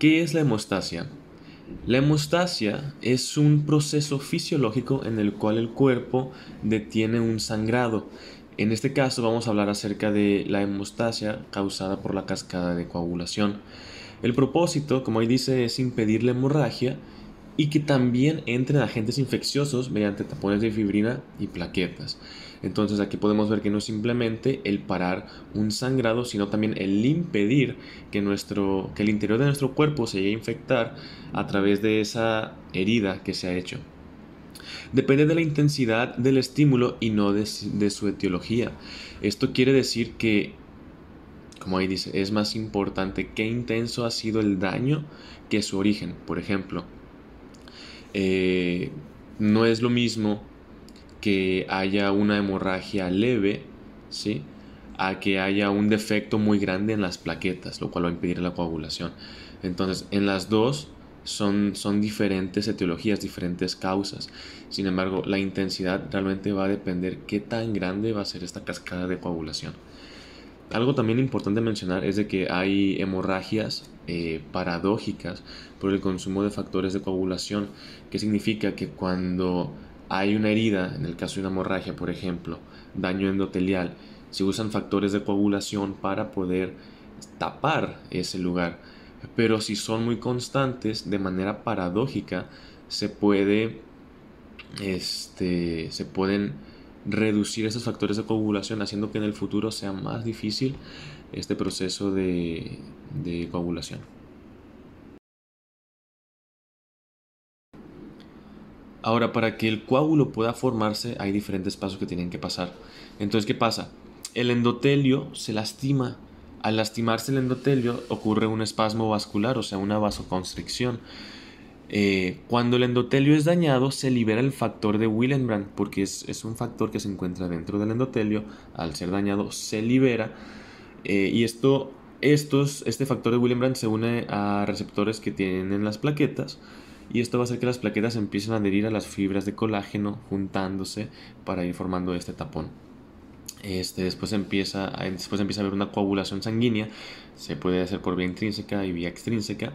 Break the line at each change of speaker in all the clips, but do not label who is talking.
¿Qué es la hemostasia? La hemostasia es un proceso fisiológico en el cual el cuerpo detiene un sangrado. En este caso vamos a hablar acerca de la hemostasia causada por la cascada de coagulación. El propósito, como ahí dice, es impedir la hemorragia y que también entren agentes infecciosos mediante tapones de fibrina y plaquetas. Entonces aquí podemos ver que no es simplemente el parar un sangrado, sino también el impedir que el interior de nuestro cuerpo se llegue a infectar a través de esa herida que se ha hecho. Depende de la intensidad del estímulo y no de su etiología. Esto quiere decir que, como ahí dice, es más importante qué intenso ha sido el daño que su origen. Por ejemplo, no es lo mismo que haya una hemorragia leve, ¿sí?, a que haya un defecto muy grande en las plaquetas, lo cual va a impedir la coagulación. Entonces, en las dos son diferentes etiologías, diferentes causas. Sin embargo, la intensidad realmente va a depender qué tan grande va a ser esta cascada de coagulación. Algo también importante mencionar es de que hay hemorragias paradójicas por el consumo de factores de coagulación, que significa que cuando hay una herida, en el caso de una hemorragia, por ejemplo, daño endotelial, se usan factores de coagulación para poder tapar ese lugar. Pero si son muy constantes, de manera paradójica, se pueden reducir esos factores de coagulación, haciendo que en el futuro sea más difícil este proceso de coagulación. Ahora, para que el coágulo pueda formarse, hay diferentes pasos que tienen que pasar. Entonces, ¿qué pasa? El endotelio se lastima. Al lastimarse el endotelio ocurre un espasmo vascular, o sea, una vasoconstricción. Cuando el endotelio es dañado, se libera el factor de Willebrand, porque es un factor que se encuentra dentro del endotelio. Al ser dañado, se libera. Y este factor de Willebrand se une a receptores que tienen las plaquetas. Y esto va a hacer que las plaquetas empiecen a adherir a las fibras de colágeno, juntándose para ir formando este tapón. Después empieza a haber una coagulación sanguínea. Se puede hacer por vía intrínseca y vía extrínseca.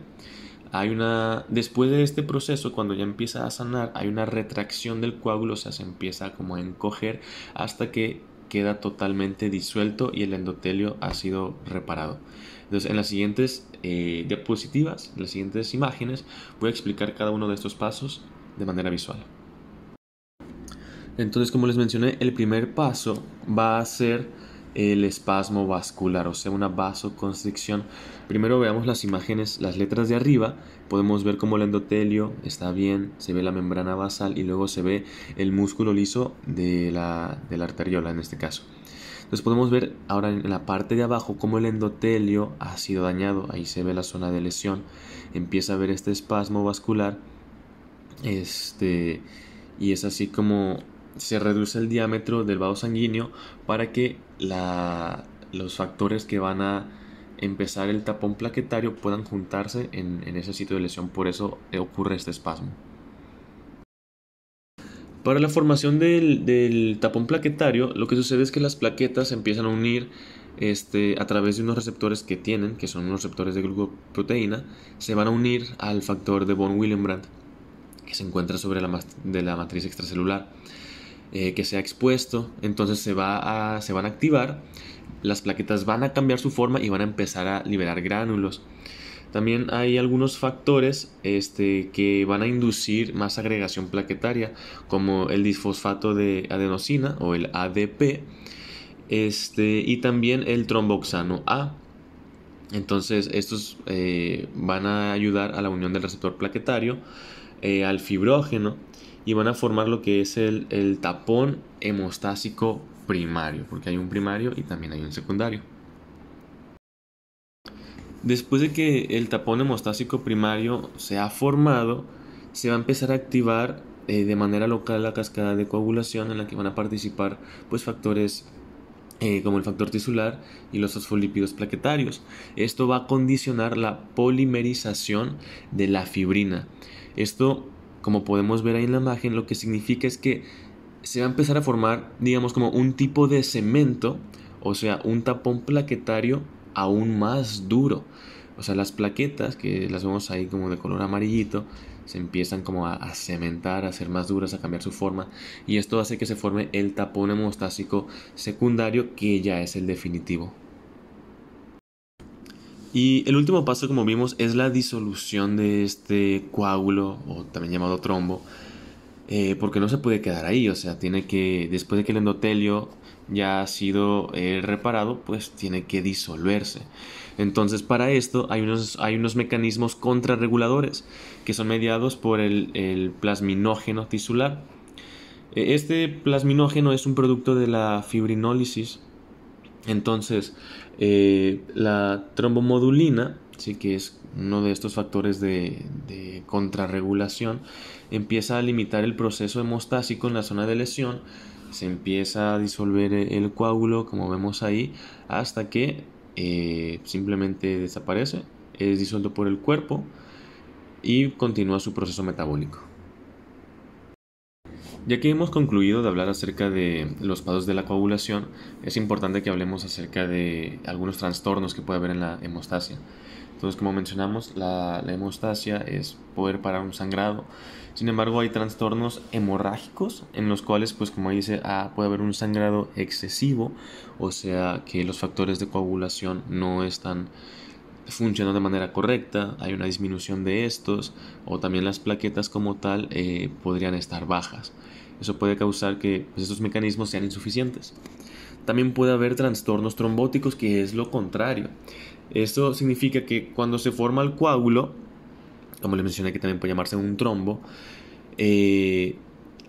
Después de este proceso, cuando ya empieza a sanar, hay una retracción del coágulo, o sea, se empieza como a encoger hasta que queda totalmente disuelto y el endotelio ha sido reparado. Entonces, en las siguientes diapositivas, en las siguientes imágenes, voy a explicar cada uno de estos pasos de manera visual. Entonces, como les mencioné, el primer paso va a ser el espasmo vascular, o sea, una vasoconstricción. Primero veamos las imágenes, las letras de arriba. Podemos ver cómo el endotelio está bien, se ve la membrana basal y luego se ve el músculo liso de la arteriola en este caso. Entonces podemos ver ahora en la parte de abajo cómo el endotelio ha sido dañado. Ahí se ve la zona de lesión. Empieza a ver este espasmo vascular. Y es así como se reduce el diámetro del vaso sanguíneo para que los factores que van a empezar el tapón plaquetario puedan juntarse en ese sitio de lesión. Por eso ocurre este espasmo. Para la formación del tapón plaquetario, lo que sucede es que las plaquetas se empiezan a unir a través de unos receptores que son unos receptores de glucoproteína, se van a unir al factor de von Willebrand, que se encuentra sobre la matriz extracelular, que se ha expuesto. Entonces se van a activar, las plaquetas van a cambiar su forma y van a empezar a liberar gránulos. También hay algunos factores que van a inducir más agregación plaquetaria, como el disfosfato de adenosina o el ADP, y también el tromboxano A. Entonces estos van a ayudar a la unión del receptor plaquetario al fibrógeno y van a formar lo que es el tapón hemostásico primario, porque hay un primario y también hay un secundario. Después de que el tapón hemostásico primario se ha formado, se va a empezar a activar de manera local la cascada de coagulación, en la que van a participar pues factores como el factor tisular y los fosfolípidos plaquetarios. Esto va a condicionar la polimerización de la fibrina. Esto, como podemos ver ahí en la imagen, lo que significa es que se va a empezar a formar, digamos, como un tipo de cemento, o sea, un tapón plaquetario aún más duro. O sea, las plaquetas, que las vemos ahí como de color amarillito, se empiezan como a cementar, a ser más duras, a cambiar su forma. Y esto hace que se forme el tapón hemostásico secundario, que ya es el definitivo. Y el último paso, como vimos, es la disolución de este coágulo, o también llamado trombo, porque no se puede quedar ahí. O sea, tiene que, después de que el endotelio ya ha sido reparado, pues tiene que disolverse. Entonces, para esto hay unos mecanismos contrarreguladores que son mediados por el plasminógeno tisular. Este plasminógeno es un producto de la fibrinólisis. Entonces, la trombomodulina, sí, que es uno de estos factores de contrarregulación, empieza a limitar el proceso hemostásico en la zona de lesión. Se empieza a disolver el coágulo, como vemos ahí, hasta que simplemente desaparece, es disuelto por el cuerpo y continúa su proceso metabólico. Ya que hemos concluido de hablar acerca de los pasos de la coagulación, es importante que hablemos acerca de algunos trastornos que puede haber en la hemostasia. Entonces, como mencionamos, la hemostasia es poder parar un sangrado. Sin embargo, hay trastornos hemorrágicos en los cuales, pues como dice, puede haber un sangrado excesivo, o sea que los factores de coagulación no están funcionando de manera correcta, hay una disminución de estos, o también las plaquetas como tal podrían estar bajas. Eso puede causar que pues, estos mecanismos sean insuficientes. También puede haber trastornos trombóticos, que es lo contrario. Esto significa que cuando se forma el coágulo, como les mencioné que también puede llamarse un trombo, eh,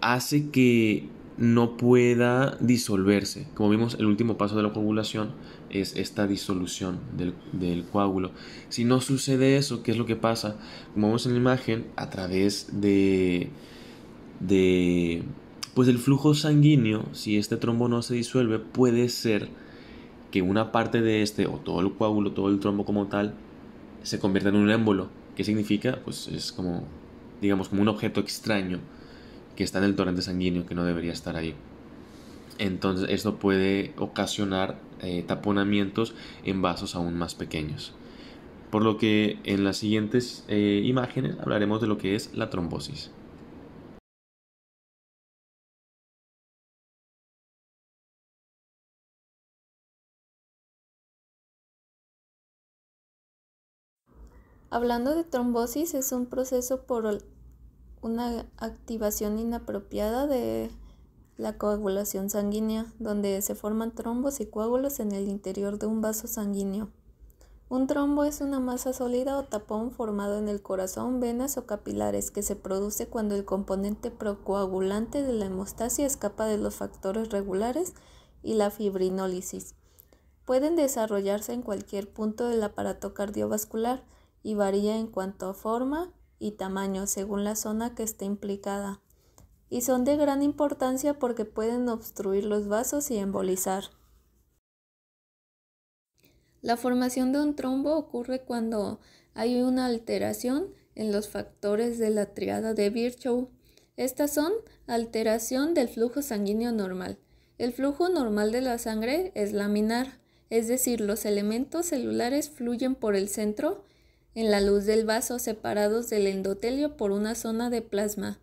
hace que no pueda disolverse. Como vimos, el último paso de la coagulación es esta disolución del coágulo. Si no sucede eso, ¿qué es lo que pasa? Como vemos en la imagen, a través de pues del flujo sanguíneo, si este trombo no se disuelve, puede ser que una parte de este, o todo el coágulo, todo el trombo como tal, se convierta en un émbolo. ¿Qué significa? Pues es como, digamos, como un objeto extraño que está en el torrente sanguíneo, que no debería estar ahí. Entonces esto puede ocasionar taponamientos en vasos aún más pequeños. Por lo que en las siguientes imágenes hablaremos de lo que es la trombosis.
Hablando de trombosis, es un proceso por una activación inapropiada de la coagulación sanguínea, donde se forman trombos y coágulos en el interior de un vaso sanguíneo. Un trombo es una masa sólida o tapón formado en el corazón, venas o capilares que se produce cuando el componente procoagulante de la hemostasia escapa de los factores regulares y la fibrinólisis. Pueden desarrollarse en cualquier punto del aparato cardiovascular y varía en cuanto a forma y tamaño según la zona que esté implicada. Y son de gran importancia porque pueden obstruir los vasos y embolizar. La formación de un trombo ocurre cuando hay una alteración en los factores de la tríada de Virchow. Estas son alteración del flujo sanguíneo normal. El flujo normal de la sangre es laminar, es decir, los elementos celulares fluyen por el centro en la luz del vaso separados del endotelio por una zona de plasma.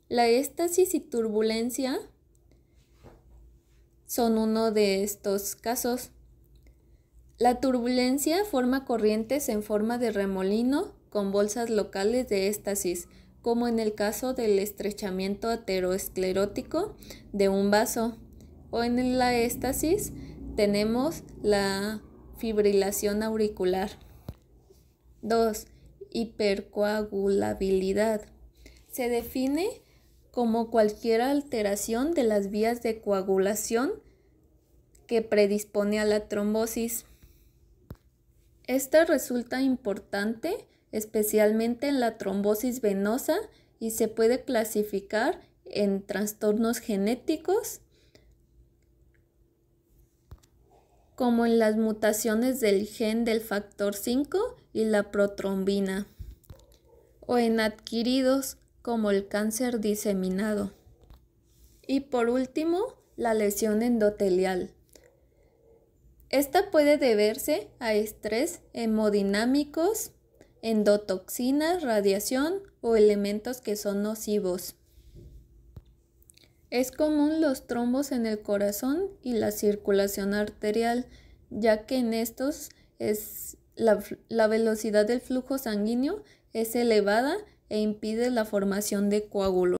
La éstasis y turbulencia son uno de estos casos. La turbulencia forma corrientes en forma de remolino con bolsas locales de éstasis, como en el caso del estrechamiento aterosclerótico de un vaso, o en la éstasis tenemos la fibrilación auricular. 2. Hipercoagulabilidad. Se define como cualquier alteración de las vías de coagulación que predispone a la trombosis. Esta resulta importante especialmente en la trombosis venosa y se puede clasificar en trastornos genéticos como en las mutaciones del gen del factor 5 y la protrombina, o en adquiridos como el cáncer diseminado. Y por último, la lesión endotelial. Esta puede deberse a estrés hemodinámicos, endotoxinas, radiación o elementos que son nocivos. Es común los trombos en el corazón y la circulación arterial, ya que en estos la velocidad del flujo sanguíneo es elevada e impide la formación de coágulos.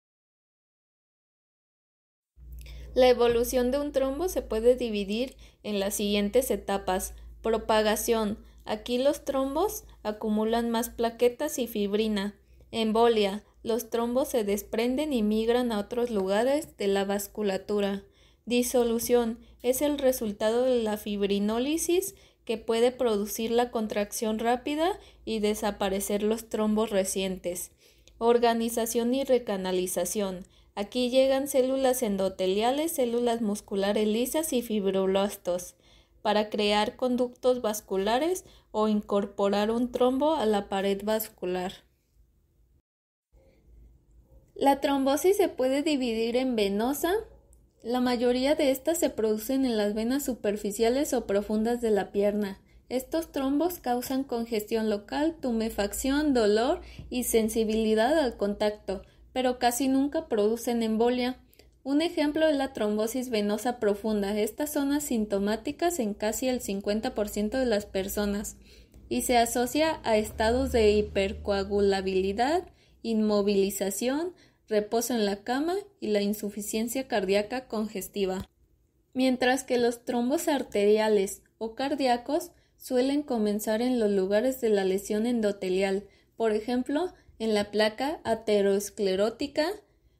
La evolución de un trombo se puede dividir en las siguientes etapas. Propagación. Aquí los trombos acumulan más plaquetas y fibrina. Embolia. Los trombos se desprenden y migran a otros lugares de la vasculatura. Disolución. Es el resultado de la fibrinólisis que puede producir la contracción rápida y desaparecer los trombos recientes. Organización y recanalización. Aquí llegan células endoteliales, células musculares lisas y fibroblastos para crear conductos vasculares o incorporar un trombo a la pared vascular. La trombosis se puede dividir en venosa. La mayoría de estas se producen en las venas superficiales o profundas de la pierna. Estos trombos causan congestión local, tumefacción, dolor y sensibilidad al contacto, pero casi nunca producen embolia. Un ejemplo es la trombosis venosa profunda. Estas son asintomáticas en casi el 50% de las personas y se asocia a estados de hipercoagulabilidad, inmovilización, reposo en la cama y la insuficiencia cardíaca congestiva. Mientras que los trombos arteriales o cardíacos suelen comenzar en los lugares de la lesión endotelial, por ejemplo, en la placa aterosclerótica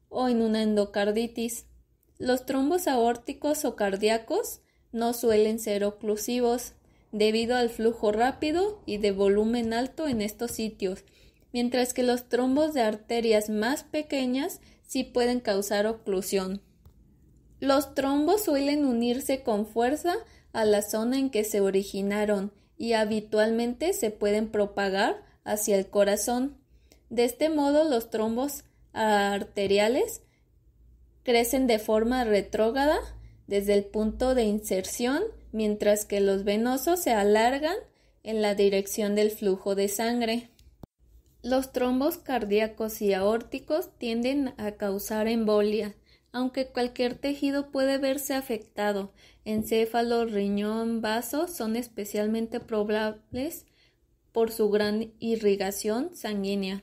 o en una endocarditis. Los trombos aórticos o cardíacos no suelen ser oclusivos debido al flujo rápido y de volumen alto en estos sitios, mientras que los trombos de arterias más pequeñas sí pueden causar oclusión. Los trombos suelen unirse con fuerza a la zona en que se originaron y habitualmente se pueden propagar hacia el corazón. De este modo, los trombos arteriales crecen de forma retrógrada desde el punto de inserción, mientras que los venosos se alargan en la dirección del flujo de sangre. Los trombos cardíacos y aórticos tienden a causar embolia, aunque cualquier tejido puede verse afectado. Encéfalo, riñón, vaso son especialmente probables por su gran irrigación sanguínea.